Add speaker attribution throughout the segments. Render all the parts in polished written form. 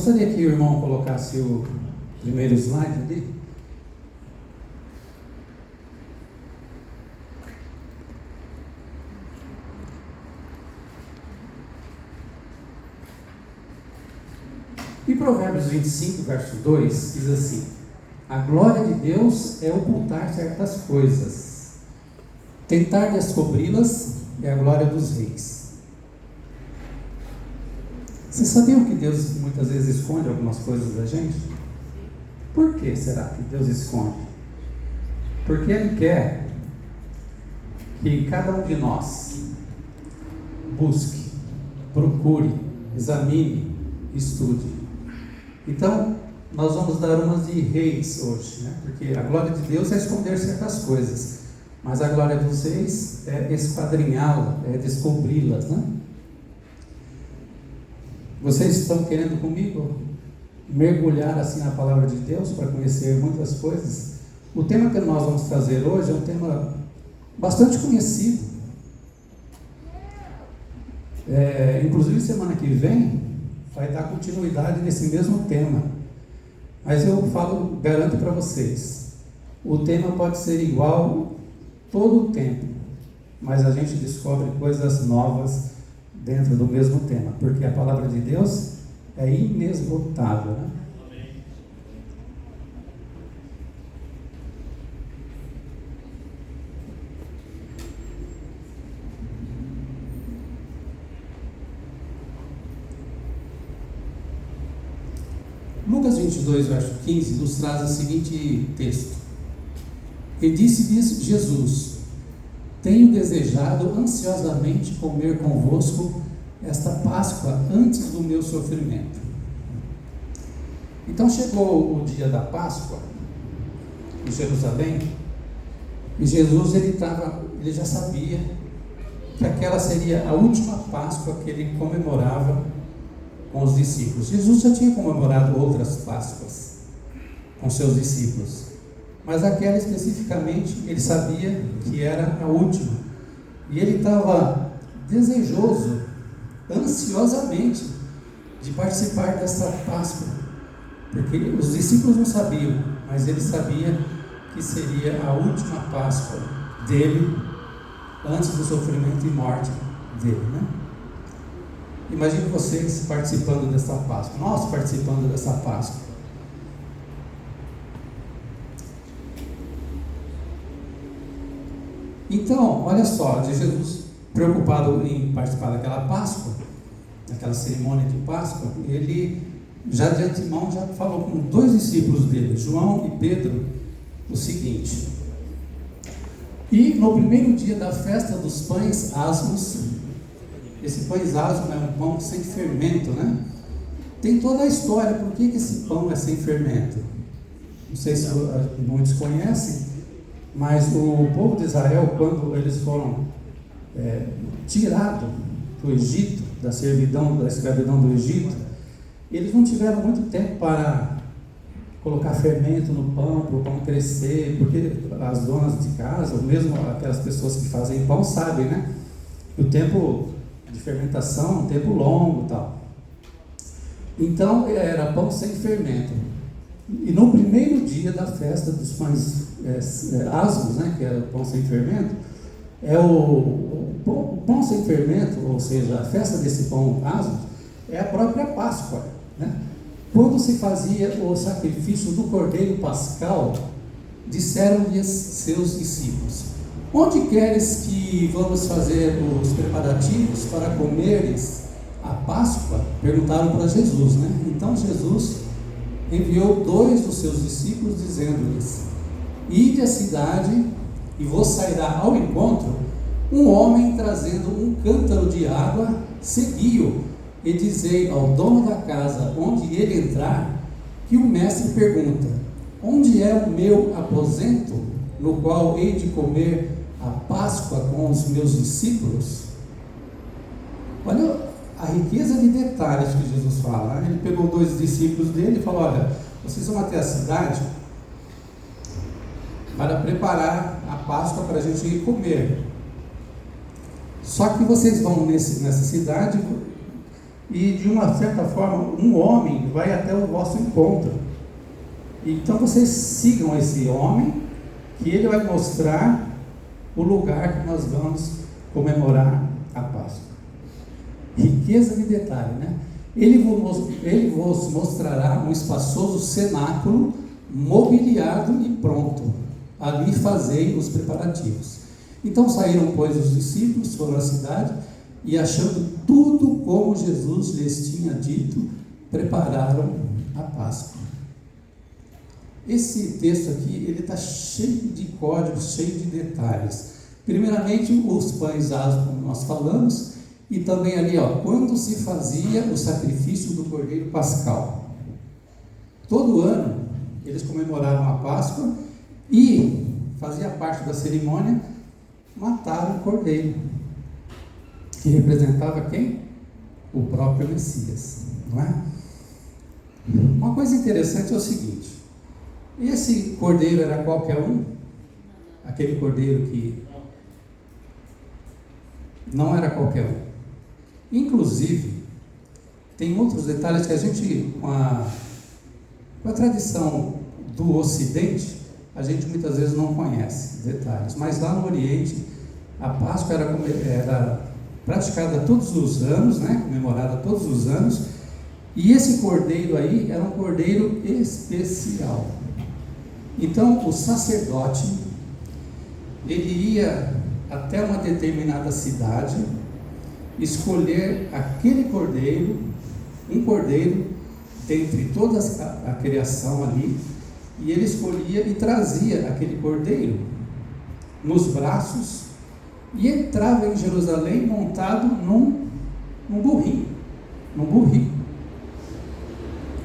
Speaker 1: Gostaria que o irmão colocasse o primeiro slide ali. Em Provérbios 25, verso 2, diz assim: a glória de Deus é ocultar certas coisas, tentar descobri-las é a glória dos reis. Vocês sabiam que Deus muitas vezes esconde algumas coisas da gente? Por que será que Deus esconde? Porque Ele quer que cada um de nós busque, procure, examine, estude. Então, nós vamos dar umas de reis hoje, né? Porque a glória de Deus é esconder certas coisas, mas a glória dos reis é esquadrinhá-la, é descobri-las, né? Vocês estão querendo comigo mergulhar assim na palavra de Deus para conhecer muitas coisas? O tema que nós vamos trazer hoje é um tema bastante conhecido. Inclusive semana que vem vai dar continuidade nesse mesmo tema. Mas eu garanto para vocês, o tema pode ser igual todo o tempo, mas a gente descobre coisas novas dentro do mesmo tema, porque a palavra de Deus é inesgotável, né? Lucas 22, verso 15, nos traz o seguinte texto: e disse-lhes Jesus: tenho desejado ansiosamente comer convosco esta Páscoa antes do meu sofrimento. Então chegou o dia da Páscoa em Jerusalém, e Jesus ele já sabia que aquela seria a última Páscoa que ele comemorava com os discípulos. Jesus já tinha comemorado outras Páscoas com seus discípulos, mas aquela especificamente ele sabia que era a última, e ele estava desejoso, ansiosamente, de participar dessa Páscoa, porque os discípulos não sabiam, mas ele sabia que seria a última Páscoa dele, antes do sofrimento e morte dele, né? Imagine vocês participando dessa Páscoa, nós participando dessa Páscoa. Então, olha só, Jesus preocupado em participar daquela Páscoa, daquela cerimônia de Páscoa, ele já de antemão já falou com dois discípulos dele, João e Pedro, o seguinte: e no primeiro dia da festa dos pães asmos, esse pães asmo é um pão sem fermento, né? Tem toda a história, por que esse pão é sem fermento? Não sei se muitos conhecem, mas o povo de Israel, quando eles foram tirados do Egito, da escravidão do Egito, eles não tiveram muito tempo para colocar fermento no pão, para o pão crescer, porque as donas de casa, ou mesmo aquelas pessoas que fazem pão, sabem, né? O tempo de fermentação é um tempo longo e tal. Então era pão sem fermento. E no primeiro dia da festa dos pães asmos, né, que era o pão sem fermento, o pão sem fermento, ou seja, a festa desse pão asmo, é a própria Páscoa, né? Quando se fazia o sacrifício do Cordeiro Pascal, disseram-lhes seus discípulos: onde queres que vamos fazer os preparativos para comeres a Páscoa? Perguntaram para Jesus, né? Então Jesus enviou dois dos seus discípulos, dizendo-lhes: ide à cidade, e vos sairá ao encontro um homem trazendo um cântaro de água, segui-o, e dizei ao dono da casa, onde ele entrar, que o mestre pergunta: onde é o meu aposento, no qual hei de comer a Páscoa com os meus discípulos? Olha a riqueza de detalhes que Jesus fala, né? Ele pegou dois discípulos dele e falou: olha, vocês vão até a cidade para preparar a Páscoa para a gente ir comer. Só que vocês vão nessa cidade, e de uma certa forma um homem vai até o vosso encontro. Então vocês sigam esse homem, que ele vai mostrar o lugar que nós vamos comemorar a Páscoa. Riqueza de detalhe, né? Ele vos mostrará um espaçoso cenáculo mobiliado e pronto. Ali fazei os preparativos. Então saíram, pois, os discípulos, foram à cidade, e achando tudo como Jesus lhes tinha dito, prepararam a Páscoa. Esse texto aqui, ele está cheio de códigos, cheio de detalhes. Primeiramente, os pães asmos, como nós falamos, e também ali, quando se fazia o sacrifício do Cordeiro Pascal. Todo ano, eles comemoravam a Páscoa e fazia parte da cerimônia matar o Cordeiro, que representava quem? O próprio Messias, não é? Uma coisa interessante é o seguinte: esse cordeiro era qualquer um? Aquele cordeiro que não era qualquer um. Inclusive, tem outros detalhes que a gente, com a tradição do Ocidente, a gente muitas vezes não conhece detalhes. Mas lá no Oriente, a Páscoa era praticada todos os anos, né? Comemorada todos os anos. E esse cordeiro aí era um cordeiro especial. Então, o sacerdote, ele ia até uma determinada cidade, escolher aquele cordeiro, um cordeiro, dentre toda a criação ali, e ele escolhia e trazia aquele cordeiro nos braços, e entrava em Jerusalém montado num burrinho.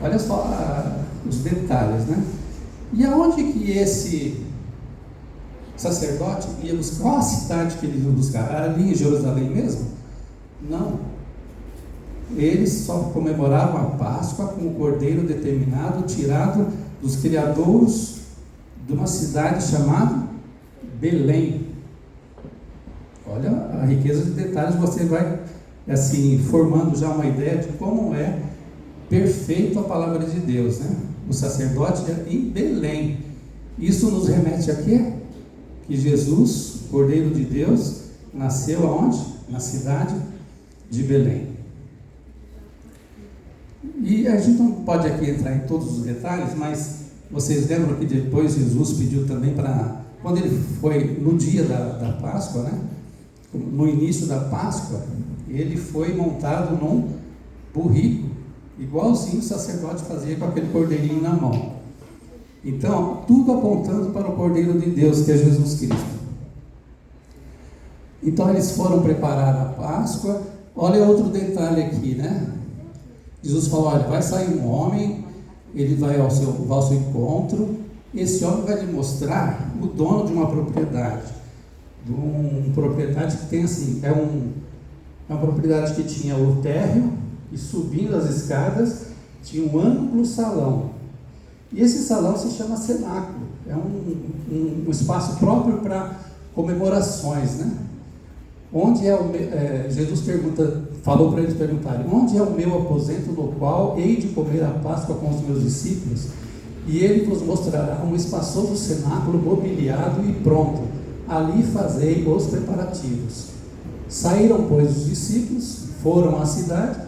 Speaker 1: Olha só os detalhes, né? E aonde que esse sacerdote ia buscar? Qual a cidade que ele ia buscar? Era ali em Jerusalém mesmo? Não. Eles só comemoravam a Páscoa com o cordeiro determinado, tirado dos criadouros de uma cidade chamada Belém. Olha a riqueza de detalhes, você vai assim formando já uma ideia de como é perfeita a palavra de Deus, né? O sacerdote é em Belém. Isso nos remete a quê? Que Jesus, Cordeiro de Deus, nasceu aonde? Na cidade de Belém. E a gente não pode aqui entrar em todos os detalhes, mas vocês lembram que depois Jesus pediu também para, quando ele foi no dia da Páscoa, né? No início da Páscoa, ele foi montado num burrico, igualzinho o sacerdote fazia com aquele cordeirinho na mão. Então, tudo apontando para o Cordeiro de Deus, que é Jesus Cristo. Então, eles foram preparar a Páscoa. Olha outro detalhe aqui, né? Jesus falou: olha, vai sair um homem, ele vai ao seu encontro. Esse homem vai lhe mostrar o dono de uma propriedade. De uma propriedade que tem assim, é uma propriedade que tinha o térreo, e subindo as escadas tinha um amplo salão. E esse salão se chama cenáculo. É um espaço próprio para comemorações, né? Onde Jesus falou para eles perguntarem: onde é o meu aposento no qual hei de comer a Páscoa com os meus discípulos? E ele vos mostrará um espaçoso cenáculo mobiliado e pronto. Ali fazei os preparativos. Saíram, pois, os discípulos, foram à cidade,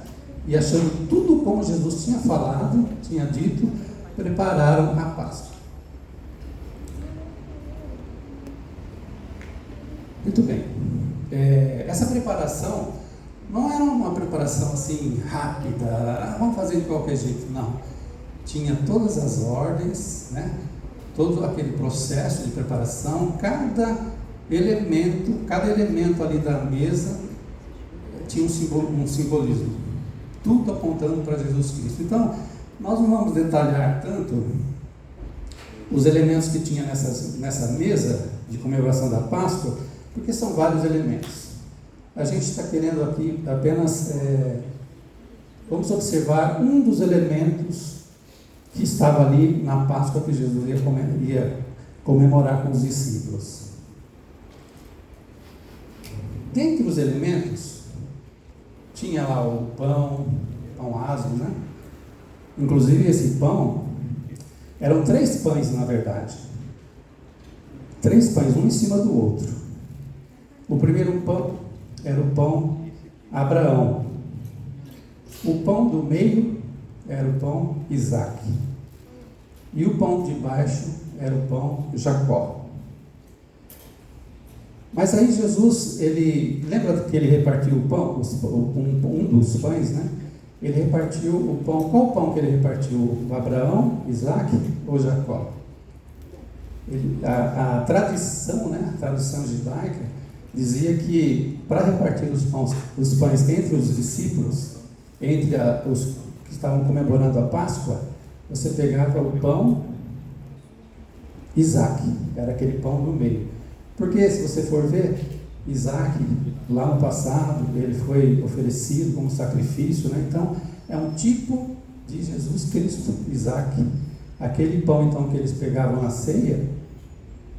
Speaker 1: e achando tudo como Jesus tinha falado, tinha dito, prepararam a Páscoa. Muito bem. Essa preparação não era uma preparação assim rápida, vamos fazer de qualquer jeito, não. Tinha todas as ordens, né? Todo aquele processo de preparação, cada elemento ali da mesa tinha um simbolismo, tudo apontando para Jesus Cristo. Então, nós não vamos detalhar tanto os elementos que tinha nessa mesa de comemoração da Páscoa, porque são vários elementos. A gente está querendo aqui apenas, vamos observar um dos elementos que estava ali na Páscoa que Jesus ia comemorar com os discípulos. Dentre os elementos, tinha lá o pão asmo, né? Inclusive esse pão, eram 3 pães na verdade. 3 pães, um em cima do outro. O primeiro pão era o pão Abraão. O pão do meio era o pão Isaac. E o pão de baixo era o pão Jacó. Mas aí Jesus, lembra que ele repartiu o pão, um dos pães, né? Ele repartiu o pão. Qual pão que ele repartiu? O Abraão, Isaac ou Jacó? A tradição, né? A tradição judaica dizia que para repartir os pães entre os discípulos, entre os que estavam comemorando a Páscoa, você pegava o pão Isaac, era aquele pão do meio. Porque se você for ver, Isaac, lá no passado, ele foi oferecido como sacrifício, né? Então, é um tipo de Jesus Cristo, Isaac. Aquele pão, então, que eles pegavam na ceia,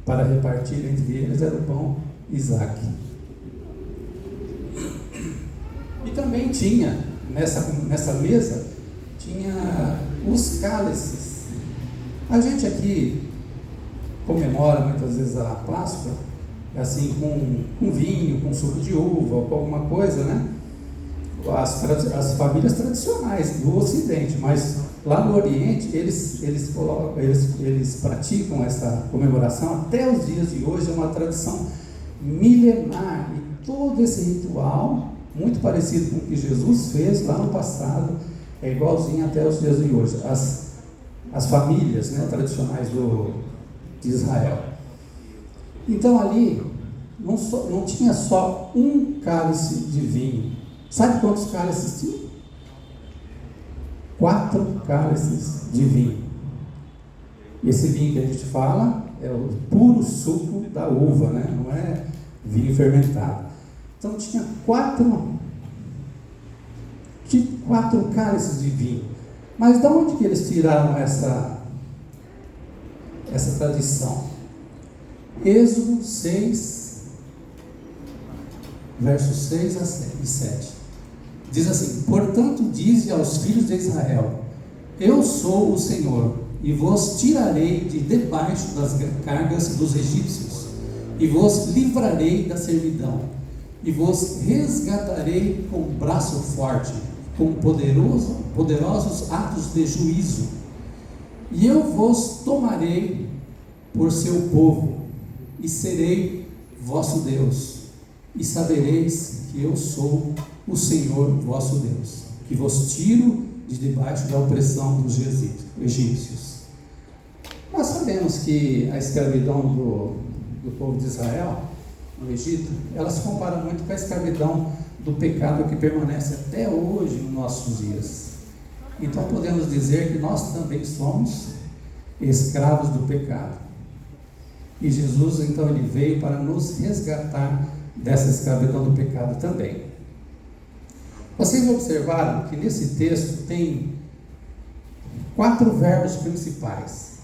Speaker 1: para repartir entre eles, era o pão Isaac. E também tinha, nessa mesa, tinha os cálices. A gente aqui comemora muitas vezes a Páscoa, assim, com vinho, com suco de uva, ou com alguma coisa, né? As famílias tradicionais do Ocidente, mas lá no Oriente eles praticam essa comemoração até os dias de hoje. É uma tradição milenar, e todo esse ritual, muito parecido com o que Jesus fez lá no passado, é igualzinho até os dias de hoje. As famílias, né, tradicionais de Israel. Então ali não tinha só um cálice de vinho. Sabe quantos cálices tinha? 4 cálices de vinho. Esse vinho que a gente fala é o puro suco da uva, né? Não é vinho fermentado. Então tinha 4 cálices de vinho. Mas de onde que eles tiraram essa tradição? Êxodo 6, versos 6 e 7. Diz assim: portanto, dize aos filhos de Israel: eu sou o Senhor, e vos tirarei de debaixo das cargas dos egípcios, e vos livrarei da servidão, e vos resgatarei com braço forte, com poderosos atos de juízo, e eu vos tomarei por seu povo, e serei vosso Deus, e sabereis que eu sou o Senhor vosso Deus, que vos tiro de debaixo da opressão dos egípcios. Nós sabemos que a escravidão do povo de Israel no Egito, ela se compara muito com a escravidão do pecado que permanece até hoje nos nossos dias. Então podemos dizer que nós também somos escravos do pecado. E Jesus, então, ele veio para nos resgatar dessa escravidão do pecado também. Vocês observaram que nesse texto tem 4 verbos principais.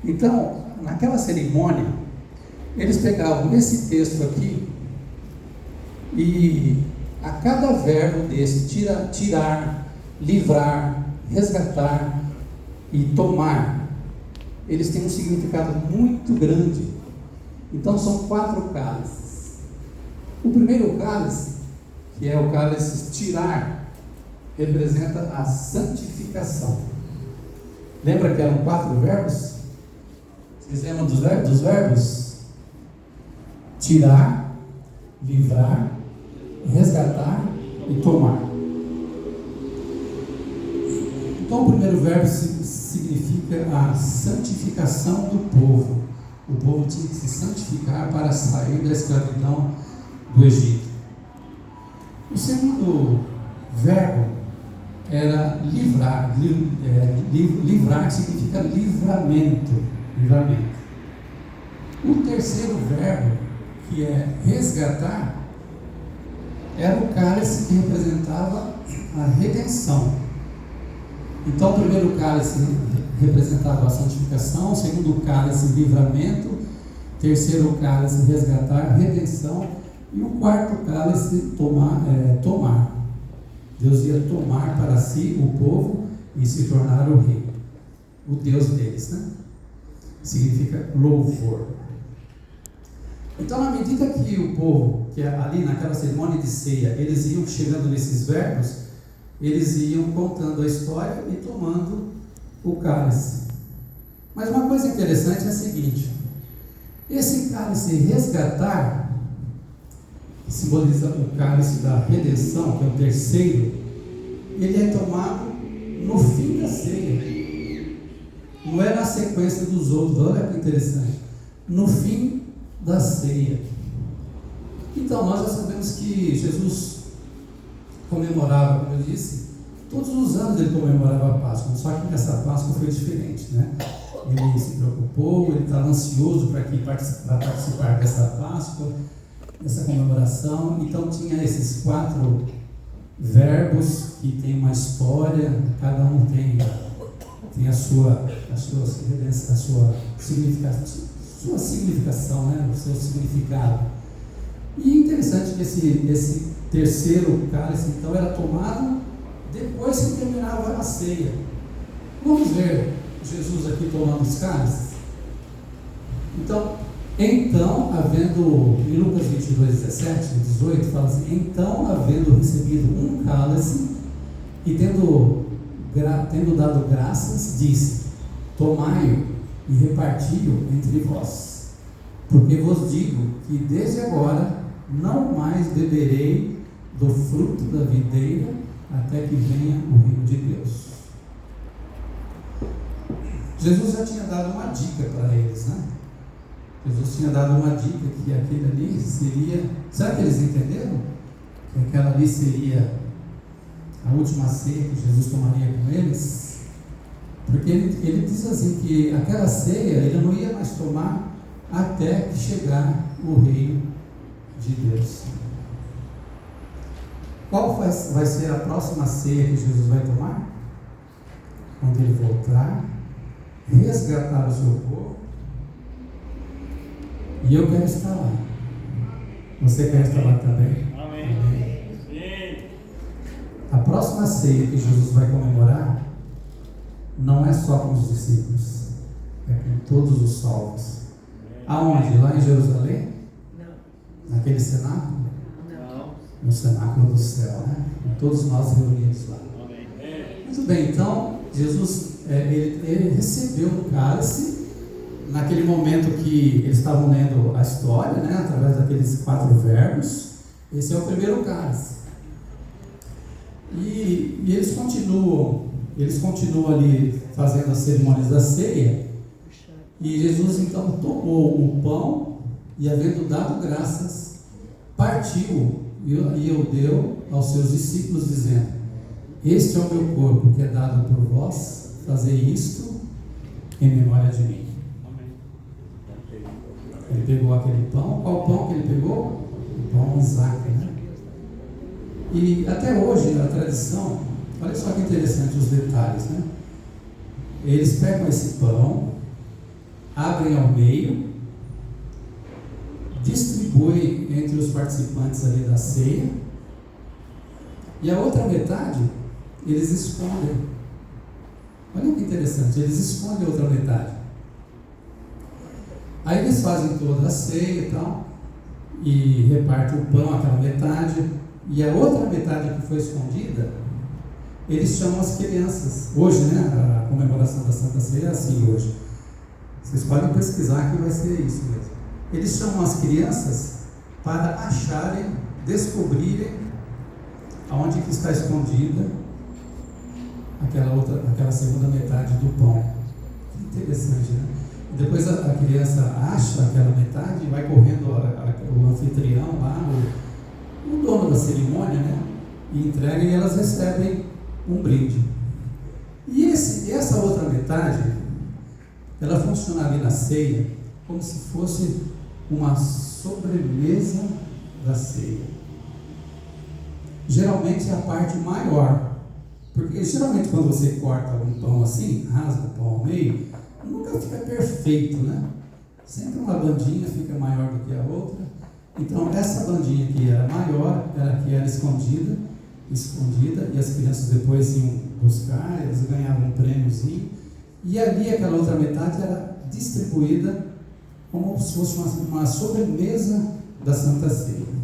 Speaker 1: Então, naquela cerimônia, eles pegavam esse texto aqui e a cada verbo desse, tirar, livrar, resgatar e tomar, eles têm um significado muito grande. Então são 4 cálices. O primeiro cálice, que é o cálice tirar, representa a santificação. Lembra que eram 4 verbos? Vocês lembram dos verbos? Tirar, livrar, resgatar e tomar. Então o primeiro verbo significa a santificação do povo. O povo tinha que se santificar para sair da escravidão do Egito. O segundo verbo era livrar. Livrar significa livramento. O terceiro verbo, que é resgatar, era o cálice que representava a redenção. Então, o primeiro cálice representava a santificação, o segundo cálice, livramento, terceiro cálice, resgatar, redenção, e o quarto cálice, tomar. Deus ia tomar para si o povo e se tornar o rei, o Deus deles, né? Significa louvor. Então, na medida que o povo, que ali naquela cerimônia de ceia, eles iam chegando nesses verbos, eles iam contando a história e tomando o cálice. Mas uma coisa interessante é a seguinte: esse cálice resgatar, que simboliza o cálice da redenção, que é o terceiro, ele é tomado no fim da ceia. Não é na sequência dos outros. Olha que interessante. No fim da ceia. Então, nós já sabemos que Jesus comemorava, como eu disse, todos os anos ele comemorava a Páscoa, só que nessa Páscoa foi diferente, né? Ele se preocupou, ele estava ansioso para participar dessa Páscoa, dessa comemoração. Então tinha esses 4 verbos que tem uma história, cada um tem a sua significação, né? O seu significado. E interessante que esse terceiro cálice, então, era tomado depois que terminava a ceia. Vamos ver Jesus aqui tomando os cálices? Então, havendo, em Lucas 22, 17 e 18, fala assim: então, havendo recebido um cálice e tendo dado graças, disse: tomai-o e reparti-o entre vós, porque vos digo que desde agora não mais beberei do fruto da videira até que venha o reino de Deus. Jesus já tinha dado uma dica para eles, né? Jesus tinha dado uma dica que aquele ali seria... Será que eles entenderam? Que aquela ali seria a última ceia que Jesus tomaria com eles? Porque ele diz assim, que aquela ceia ele não ia mais tomar até que chegar o reino de Deus. Qual vai ser a próxima ceia que Jesus vai tomar? Quando ele voltar, resgatar o seu povo. E eu quero estar lá. Você quer estar lá também?
Speaker 2: Amém.
Speaker 1: Amém. A próxima ceia que Jesus vai comemorar não é só com os discípulos, é com todos os salvos. Aonde? Lá em Jerusalém? Não. Naquele cenáculo?
Speaker 2: Não.
Speaker 1: No cenáculo do céu, né? Com todos nós reunidos lá.
Speaker 2: Amém.
Speaker 1: Muito bem, então Jesus ele recebeu o cálice naquele momento que eles estavam lendo a história, né? Através daqueles 4 verbos. Esse é o primeiro cálice. E eles continuam ali fazendo as cerimônias da ceia. E Jesus então tomou o pão e, havendo dado graças, partiu e o deu aos seus discípulos, dizendo: este é o meu corpo que é dado por vós, fazei isto em memória de mim. Ele pegou aquele pão. Qual pão que ele pegou? O pão Isaac, né? E até hoje a tradição, olha só que interessante os detalhes, né? Eles pegam esse pão, abrem ao meio, distribuem entre os participantes ali da ceia, e a outra metade eles escondem. Olha que interessante, eles escondem a outra metade. Aí eles fazem toda a ceia e tal, e repartem o pão, aquela metade, e a outra metade que foi escondida, eles chamam as crianças. Hoje, né, a comemoração da Santa Ceia é assim hoje. Vocês podem pesquisar que vai ser isso mesmo. Eles chamam as crianças para acharem, descobrirem aonde que está escondida aquela segunda metade do pão. Que interessante, né? E depois a criança acha aquela metade e vai correndo o anfitrião lá, o dono da cerimônia, né? E entrega, e elas recebem um brinde. E essa outra metade, ela funciona ali na ceia como se fosse uma sobremesa da ceia. Geralmente é a parte maior, porque geralmente quando você corta um pão assim, rasga o pão ao meio, nunca fica perfeito, né? Sempre uma bandinha fica maior do que a outra. Então essa bandinha que era maior, era que era escondida, escondida, e as crianças depois iam buscar, eles ganhavam um prêmiozinho, e ali aquela outra metade era distribuída como se fosse uma sobremesa da Santa Ceia.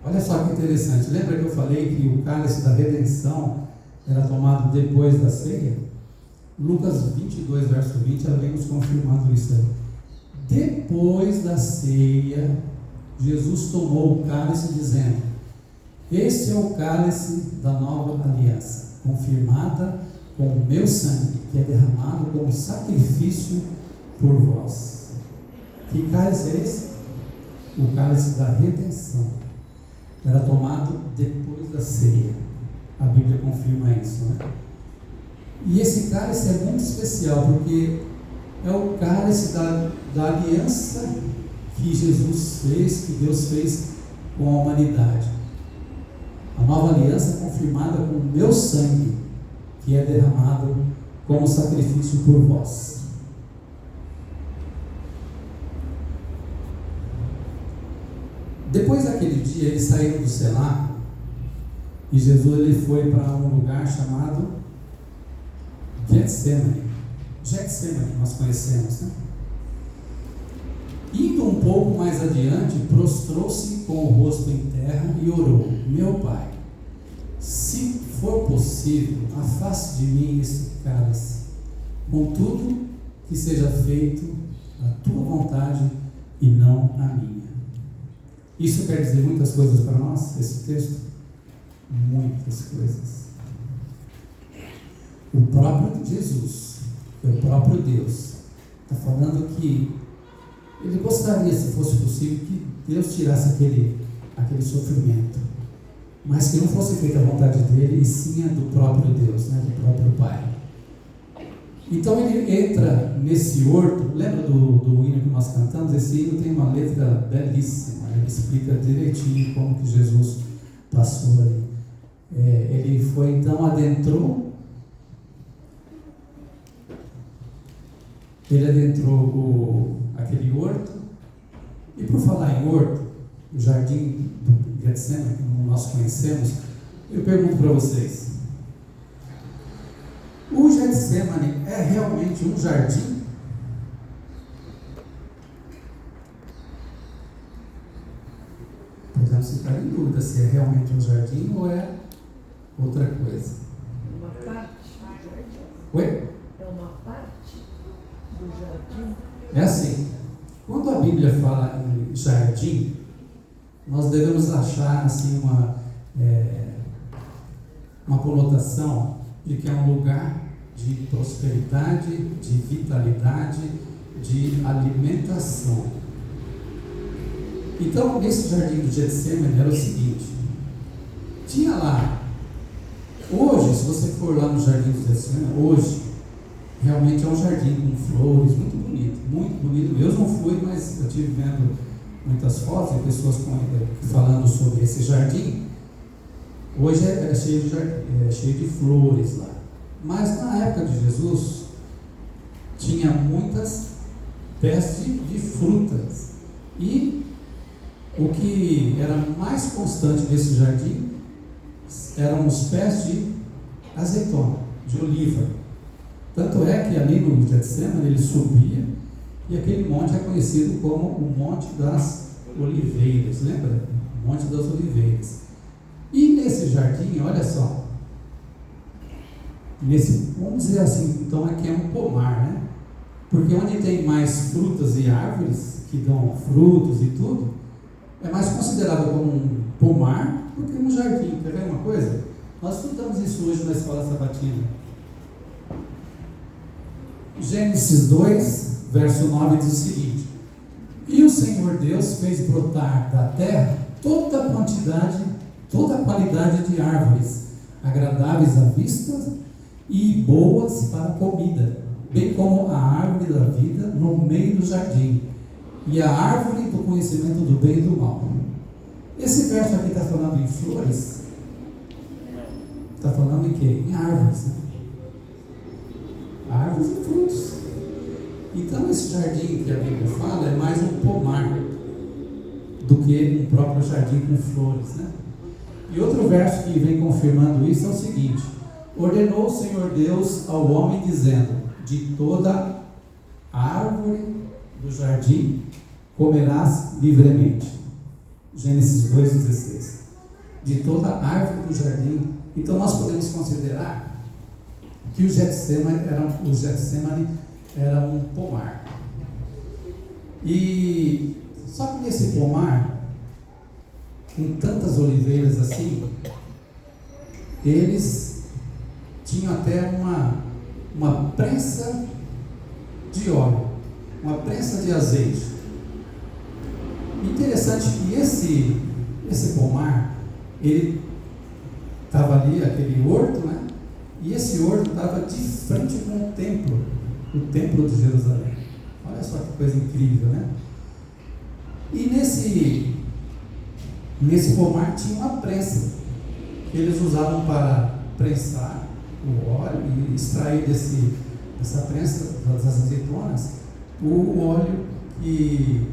Speaker 1: Olha só que interessante, lembra que eu falei que o cálice da redenção era tomado depois da ceia? Lucas 22, verso 20, ela vem nos confirmando isso aí. Depois da ceia, Jesus tomou o cálice dizendo: este é o cálice da nova aliança, confirmada com o meu sangue, que é derramado como sacrifício por vós. Que cálice é esse? O cálice da redenção. Era tomado depois da ceia. A Bíblia confirma isso, né? E esse cálice é muito especial, porque é o cálice da aliança que Jesus fez, que Deus fez com a humanidade. A nova aliança é confirmada com o meu sangue, que é derramado como sacrifício por vós. Depois daquele dia, eles saíram do cenáculo e Jesus ele foi para um lugar chamado Getsemane. Getsemane, nós conhecemos, né? Indo um pouco mais adiante, prostrou-se com o rosto em terra e orou: meu Pai, se for possível, afaste de mim este cálice, contudo, que seja feito a tua vontade e não a minha. Isso quer dizer muitas coisas para nós, esse texto? Muitas coisas. O próprio Jesus, que é o próprio Deus, está falando que ele gostaria, se fosse possível, que Deus tirasse aquele sofrimento, mas que não fosse feita a vontade dele, e sim a do próprio Deus, né, do próprio Pai. Então ele entra nesse horto. Lembra do hino que nós cantamos? Esse hino tem uma letra belíssima, ele explica direitinho como que Jesus passou ali. Ele foi então, adentrou aquele horto. E por falar em horto, o jardim do Getsemane, como nós conhecemos, eu pergunto para vocês: o Getsemane é realmente um jardim? Podemos ficar em dúvida se é realmente um jardim ou é outra coisa.
Speaker 2: Uma parte do jardim.
Speaker 1: Oi?
Speaker 2: É uma parte do jardim.
Speaker 1: É assim, quando a Bíblia fala em jardim, nós devemos achar assim uma conotação de que é um lugar de prosperidade, de vitalidade, de alimentação. Então, nesse jardim do Getsemane era o seguinte: tinha lá, hoje, se você for lá no jardim do Getsemane, hoje, realmente é um jardim com flores, muito bonito. Eu não fui, mas eu estive vendo muitas fotos e pessoas falando sobre esse jardim. Hoje é cheio de flores lá. Mas na época de Jesus, tinha muitas pestes de frutas. E o que era mais constante nesse jardim eram os pés de azeitona, de oliva. Tanto é que ali no Getsemane ele subia, e aquele monte é conhecido como o Monte das Oliveiras. Lembra? O Monte das Oliveiras. E nesse jardim, olha só, vamos dizer assim, então aqui é um pomar, né? Porque onde tem mais frutas e árvores que dão frutos e tudo, é mais considerado como um pomar do que um jardim. Quer ver uma coisa? Nós estudamos isso hoje na escola sabatina. Gênesis 2, verso 9 diz o seguinte: e o Senhor Deus fez brotar da terra toda a qualidade de árvores, agradáveis à vista e boas para a comida, bem como a árvore da vida no meio do jardim, e a árvore do conhecimento do bem e do mal. Esse verso aqui está falando em flores? Está falando em quê? Em árvores, né? Árvores e frutos. Então esse jardim que a Bíblia fala é mais um pomar do que um próprio jardim com flores, né? E outro verso que vem confirmando isso é o seguinte: ordenou o Senhor Deus ao homem dizendo: de toda árvore do jardim comerás livremente. Gênesis 2,16. De toda árvore do jardim. Então nós podemos considerar que o Getsemane era um pomar. E só que nesse pomar, com tantas oliveiras assim, eles tinham até uma prensa de óleo, uma prensa de azeite. Interessante que esse pomar, ele estava ali, aquele horto, né? E esse horto estava de frente com o templo de Jerusalém. Olha só que coisa incrível, né? E nesse pomar tinha uma prensa que eles usavam para prensar o óleo e extrair dessa prensa das azeitonas o óleo que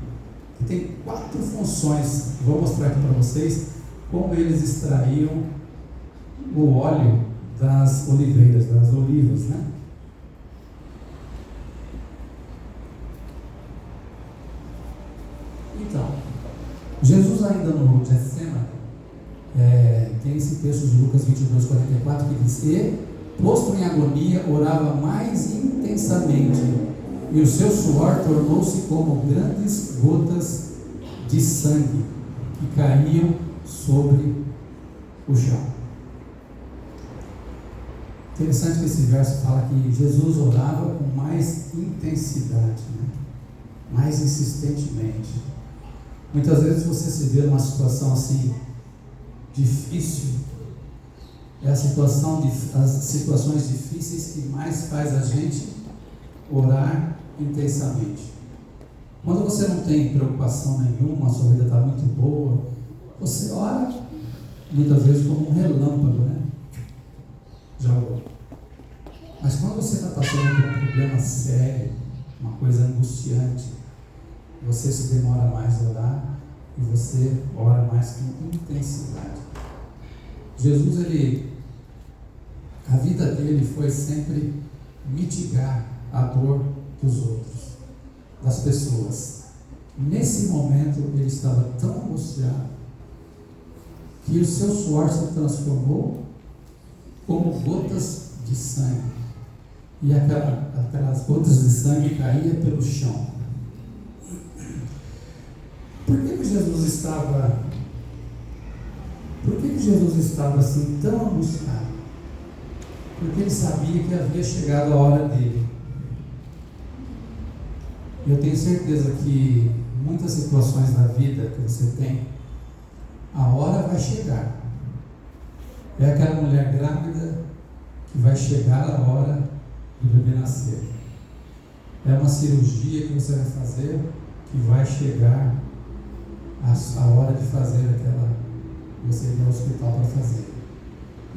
Speaker 1: tem 4 funções. Vou mostrar aqui para vocês como eles extraíam o óleo das oliveiras, das olivas, né? Então, Jesus ainda no Getsemane, tem esse texto de Lucas 22:44 que diz: e, posto em agonia, orava mais intensamente, e o seu suor tornou-se como grandes gotas de sangue que caíam sobre o chão. Interessante que esse verso fala que Jesus orava com mais intensidade, né? Mais insistentemente. Muitas vezes você se vê numa situação assim difícil. É as situações difíceis que mais faz a gente orar intensamente. Quando você não tem preocupação nenhuma, a sua vida está muito boa, você ora muitas vezes como um relâmpago, né? Já orou. Mas quando você está passando por um problema sério, uma coisa angustiante, você se demora mais a orar e você ora mais com intensidade. Jesus, a vida dele foi sempre mitigar a dor dos outros, das pessoas. Nesse momento ele estava tão angustiado que o seu suor se transformou como gotas de sangue, e aquelas gotas de sangue caíam pelo chão. Por que Jesus estava assim tão angustiado? Porque ele sabia que havia chegado a hora dele. Eu tenho certeza que muitas situações da vida que você tem, a hora vai chegar. É aquela mulher grávida que vai chegar a hora do bebê nascer. É uma cirurgia que você vai fazer que vai chegar a hora de fazer aquela, você ir ao hospital para fazer.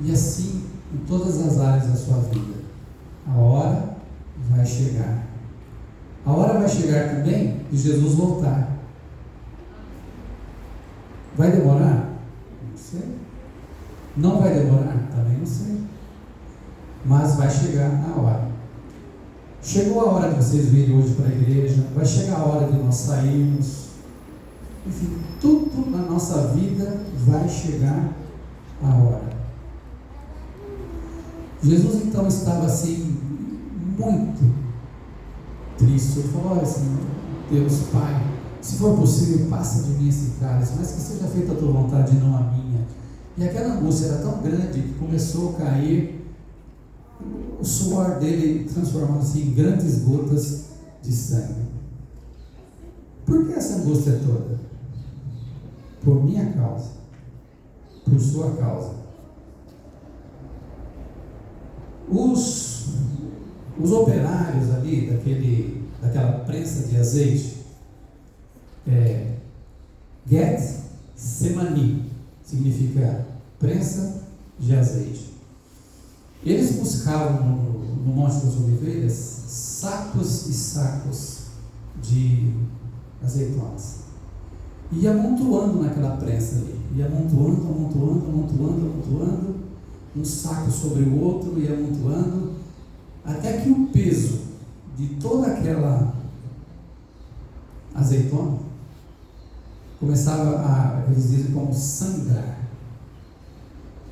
Speaker 1: E assim em todas as áreas da sua vida, a hora vai chegar. A hora vai chegar também de Jesus voltar. Vai demorar? Não sei. Não vai demorar? Também não sei. Mas vai chegar na hora. Chegou a hora de vocês virem hoje para a igreja, vai chegar a hora de nós sairmos. Enfim, tudo na nossa vida vai chegar a hora. Jesus então estava assim, muito triste. Ele falou: olha, Senhor, Deus Pai, se for possível, passa de mim esse cálice, mas que seja feita a tua vontade e não a minha. E aquela angústia era tão grande que começou a cair, o suor dele transformou-se em grandes gotas de sangue. Por que essa angústia toda? Por minha causa, por sua causa. Os operários ali daquela prensa de azeite, Getsemani significa prensa de azeite. Eles buscavam no Monte das Oliveiras sacos e sacos de azeitonas. E ia amontoando naquela prensa ali. Ia amontoando, um saco sobre o outro, ia amontoando, até que o peso de toda aquela azeitona começava a, eles dizem como sangrar.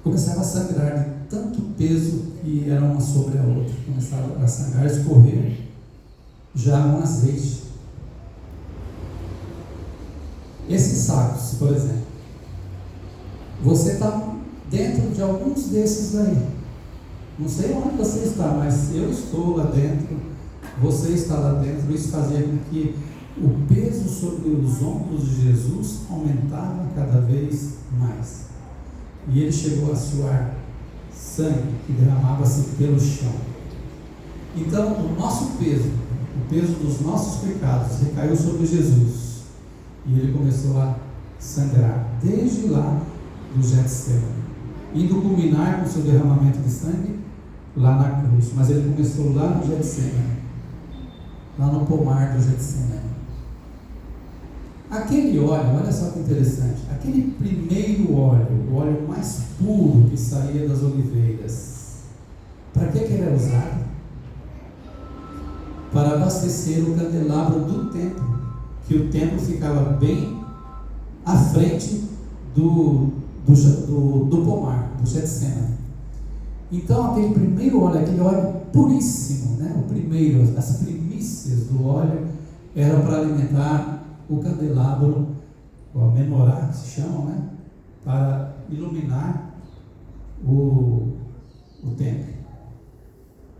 Speaker 1: Começava a sangrar de tanto peso que era uma sobre a outra. Começava a sangrar, escorrer já um azeite. Esses sacos, por exemplo, você está dentro de alguns desses aí. Não sei onde você está, mas eu estou lá dentro, você está lá dentro. Isso fazia com que o peso sobre os ombros de Jesus aumentava cada vez mais. E ele chegou a suar sangue que derramava-se pelo chão. Então, o nosso peso, o peso dos nossos pecados, recaiu sobre Jesus. E ele começou a sangrar, desde lá do Getsemane, indo culminar com o seu derramamento de sangue lá na cruz. Mas ele começou lá no Getsemane, lá no pomar do Getsemane. Aquele óleo, olha só que interessante, aquele primeiro óleo, o óleo mais puro que saía das oliveiras, para que ele era usado? Para abastecer o candelabro do templo, que o templo ficava bem à frente do pomar, do Getsemane. Então aquele primeiro óleo, aquele óleo puríssimo, né? O primeiro, as primícias do óleo, era para alimentar o candelabro, ou a menorá, que se chama, né? Para iluminar o templo,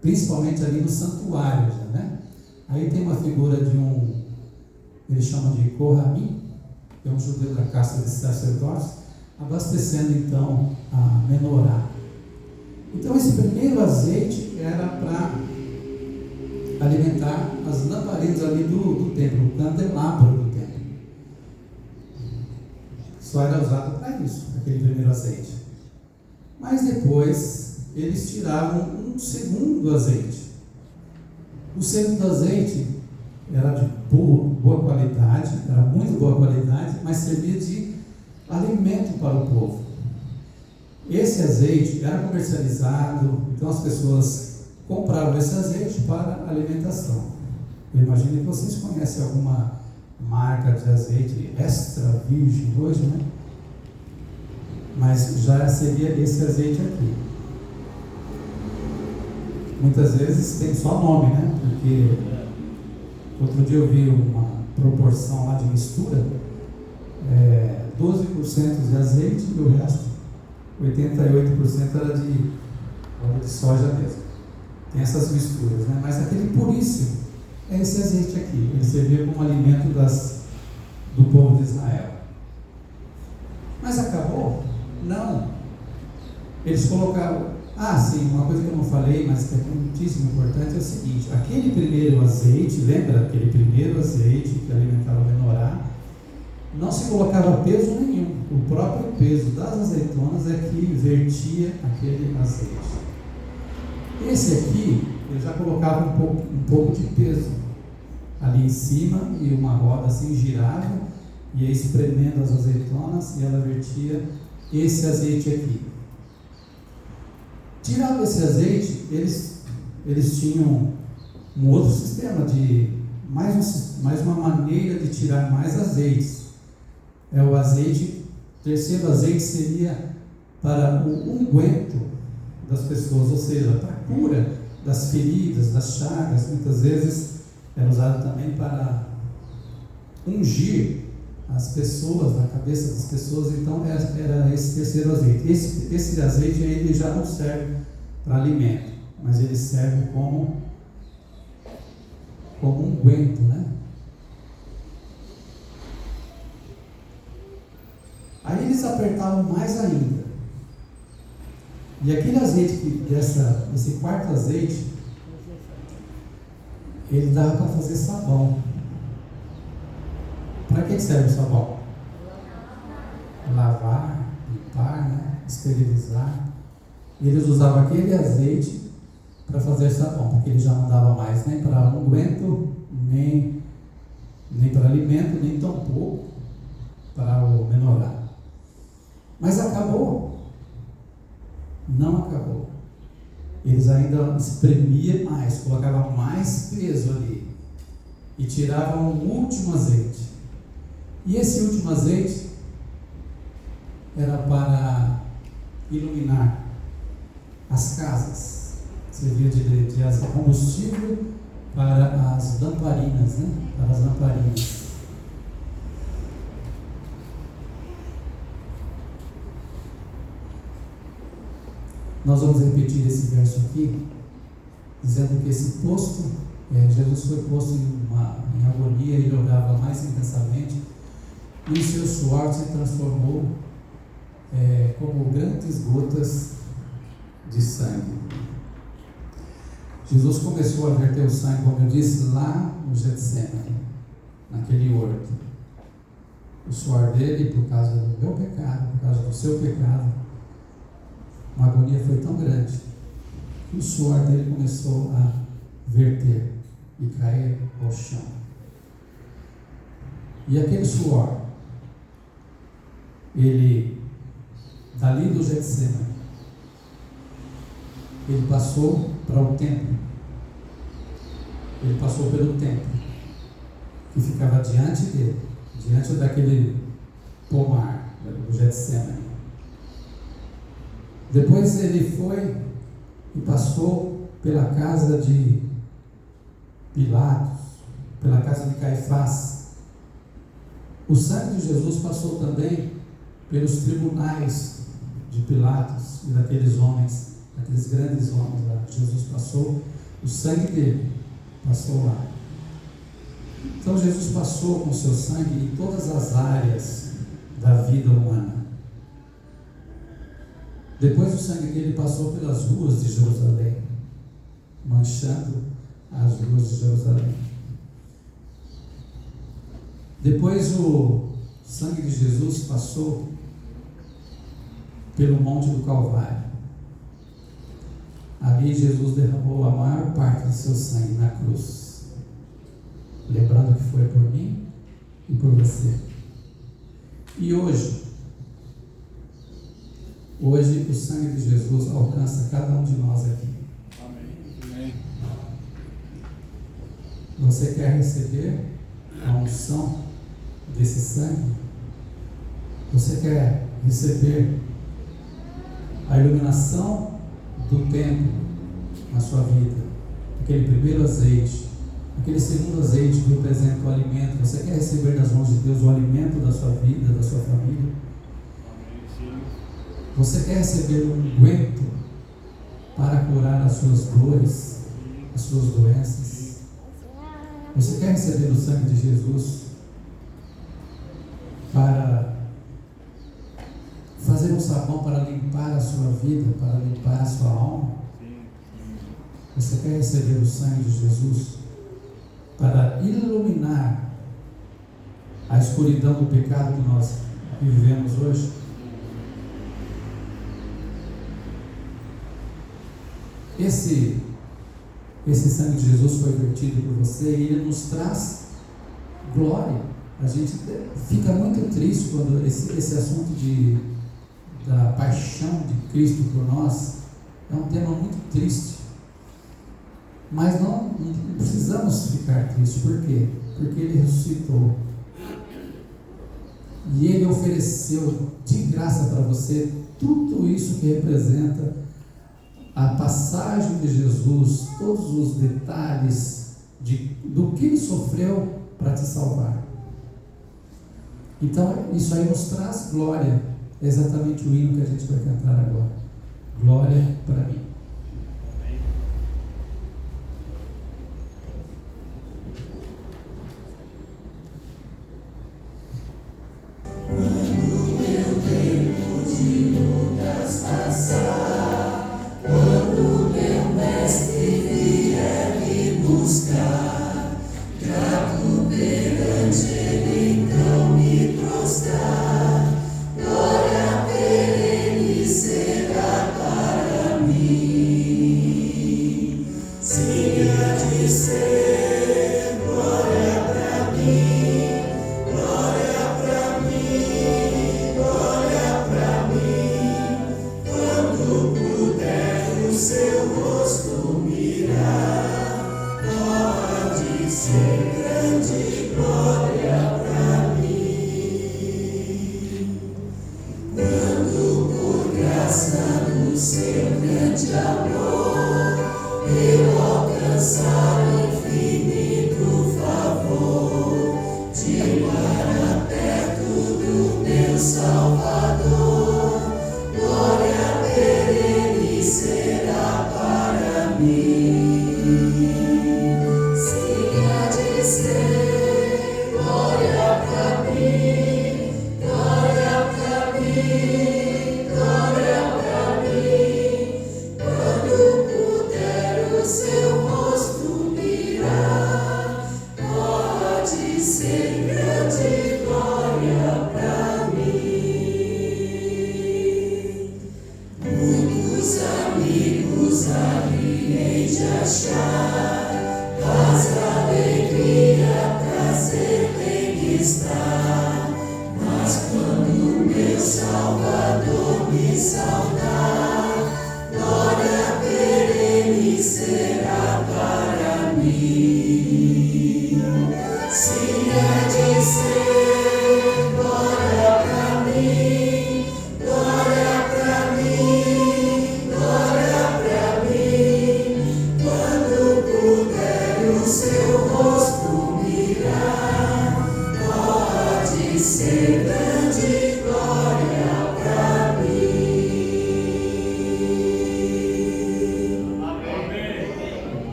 Speaker 1: principalmente ali no santuário, né? Aí tem uma figura de eles chamam de Kohanim, que é um judeu da casta de sacerdotes, abastecendo então a menorá. Então esse primeiro azeite era para alimentar as lamparinas ali do templo, o candelabro do templo. Só era usado para isso, aquele primeiro azeite. Mas depois eles tiravam um segundo azeite. O segundo azeite era de boa qualidade, era muito boa qualidade, mas servia de alimento para o povo. Esse azeite era comercializado, então as pessoas compravam esse azeite para alimentação. Eu imagino que vocês conhecem alguma marca de azeite extra virgem hoje, né? Mas já seria esse azeite aqui. Muitas vezes tem só nome, né? Porque outro dia eu vi uma proporção lá de mistura, 12% de azeite e o resto, 88% era de óleo de soja mesmo. Tem essas misturas, né? Mas aquele puríssimo é esse azeite aqui. Ele servia como alimento do povo de Israel. Mas acabou? Não. Eles colocaram... sim, uma coisa que eu não falei, mas que é muitíssimo importante é o seguinte: aquele primeiro azeite, lembra aquele primeiro azeite que alimentava a menorá? Não se colocava peso nenhum. O próprio peso das azeitonas é que vertia aquele azeite. Esse aqui, ele já colocava um pouco de peso ali em cima, e uma roda assim girava, e ia espremendo as azeitonas, e ela vertia esse azeite aqui. Tirado esse azeite, eles tinham um outro sistema de mais uma maneira de tirar mais azeites. O azeite, o terceiro azeite seria para o unguento das pessoas, ou seja, para a cura das feridas, das chagas. Muitas vezes era usado também para ungir as pessoas, na cabeça das pessoas. Então era esse terceiro azeite. Esse azeite aí, ele já não serve para alimento, mas ele serve como unguento, né? Aí eles apertavam mais ainda. E aquele azeite, esse quarto azeite, ele dava para fazer sabão. Para que serve o sabão? Lavar, limpar, né? Esterilizar. E eles usavam aquele azeite para fazer sabão, porque ele já não dava mais nem para unguento, nem para alimento, nem tampouco para o menorá. Mas acabou? Não acabou. Eles ainda espremiam mais, colocavam mais peso ali e tiravam o último azeite. E esse último azeite era para iluminar as casas. Servia de combustível para as lamparinas, né? Para as lamparinas. Nós vamos repetir esse verso aqui, dizendo que esse posto, Jesus foi posto em agonia, ele orava mais intensamente, e o seu suor se transformou como grandes gotas de sangue. Jesus começou a verter o sangue, como eu disse, lá no Getsemane, naquele horto. O suor dele, por causa do meu pecado, por causa do seu pecado, a agonia foi tão grande que o suor dele começou a verter e cair ao chão. E aquele suor, ele, dali do Getsemane, ele passou para o templo. Ele passou pelo templo que ficava diante dele, diante daquele pomar do Getsemane. Depois ele foi e passou pela casa de Pilatos, pela casa de Caifás. O sangue de Jesus passou também pelos tribunais de Pilatos e daqueles homens, aqueles grandes homens lá. Jesus passou, o sangue dele passou lá. Então Jesus passou com o seu sangue em todas as áreas da vida humana. Depois o sangue dele passou pelas ruas de Jerusalém, manchando as ruas de Jerusalém. Depois o sangue de Jesus passou pelo Monte do Calvário. Ali Jesus derramou a maior parte do seu sangue na cruz, lembrando que foi por mim e por você. E hoje o sangue de Jesus alcança cada um de nós aqui.
Speaker 3: Amém.
Speaker 1: Você quer receber a unção desse sangue? Você quer receber a iluminação do templo na sua vida? Aquele primeiro azeite, aquele segundo azeite que representa o alimento. Você quer receber das mãos de Deus o alimento da sua vida, da sua família? Você quer receber um unguento para curar as suas dores, as suas doenças? Você quer receber o sangue de Jesus para fazer um sabão para limpar a sua vida, para limpar a sua alma? Você quer receber o sangue de Jesus para iluminar a escuridão do pecado que nós vivemos hoje? Esse sangue de Jesus foi vertido por você e ele nos traz glória. A gente fica muito triste quando esse assunto da paixão de Cristo por nós é um tema muito triste. Mas não precisamos ficar tristes. Por quê? Porque ele ressuscitou. E ele ofereceu de graça para você tudo isso que representa a passagem de Jesus, todos os detalhes do que ele sofreu para te salvar. Então, isso aí nos traz glória. É exatamente o hino que a gente vai cantar agora. Glória para mim.
Speaker 4: Glória perene será para mim.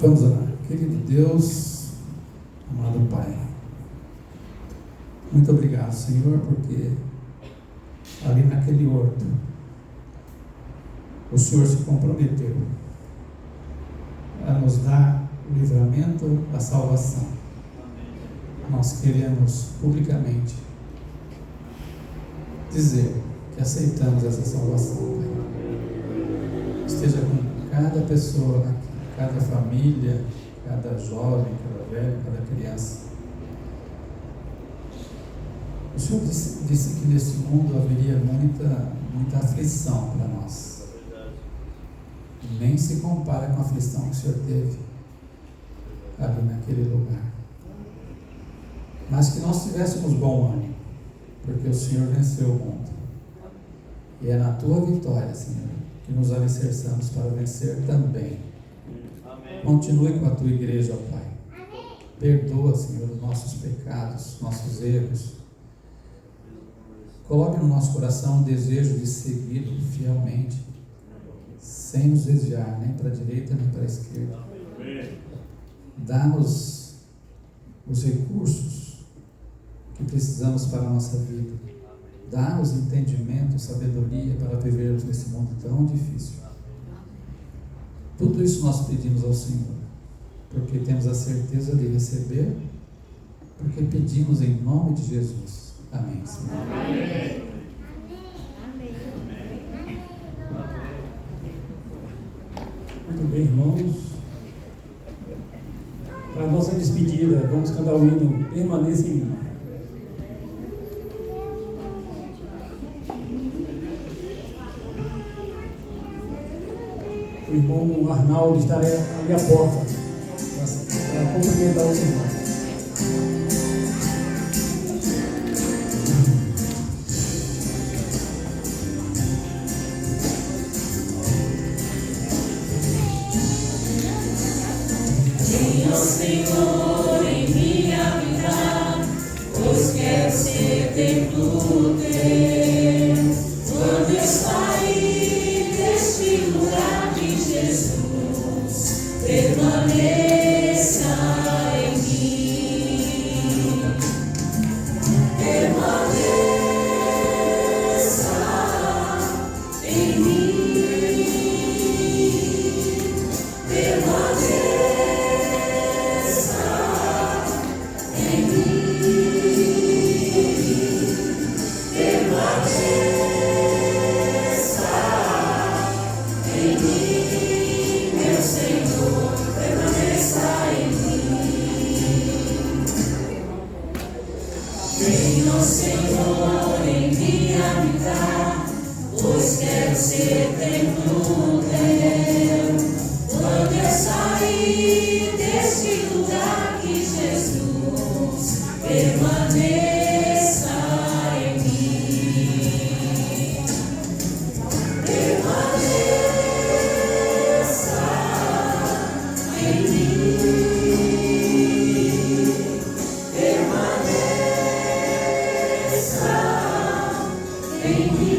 Speaker 1: Vamos orar. Querido Deus, amado Pai, muito obrigado, Senhor, porque ali naquele horto o Senhor se comprometeu a nos dar o livramento da salvação. Nós queremos publicamente dizer que aceitamos essa salvação, Pai. Esteja com cada pessoa aqui, cada família, cada jovem, cada velho, cada criança. O Senhor disse que nesse mundo haveria muita aflição para nós. Nem se compara com a aflição que o Senhor teve ali naquele lugar. Mas que nós tivéssemos bom ânimo, porque o Senhor venceu o mundo. E é na Tua vitória, Senhor, que nos alicerçamos para vencer também. Continue com a Tua igreja, ó Pai. Perdoa, Senhor, os nossos pecados, nossos erros. Coloque no nosso coração o desejo de segui-lo fielmente, sem nos desviar nem para a direita nem para a esquerda. Dá-nos os recursos que precisamos para a nossa vida. Dá-nos entendimento, sabedoria para vivermos nesse mundo tão difícil. Tudo isso nós pedimos ao Senhor, porque temos a certeza de receber, porque pedimos em nome de Jesus. Amém, Senhor.
Speaker 2: Amém.
Speaker 4: Muito bem, irmãos. Para a nossa despedida, vamos cantar o hino Permaneça em mim. O irmão Arnaldo estará ali à porta para cumprimentar os irmãos.
Speaker 5: Senhor, em minha vida, pois quero ser templo teu. Quando eu sair deste lugar de Jesus, permaneça em mim. Permaneça em mim. Permaneça. Senhor, em minha vida, pois quero ser templo teu. Quando eu sair deste lugar que Jesus permaneça em mim. Permaneça Vem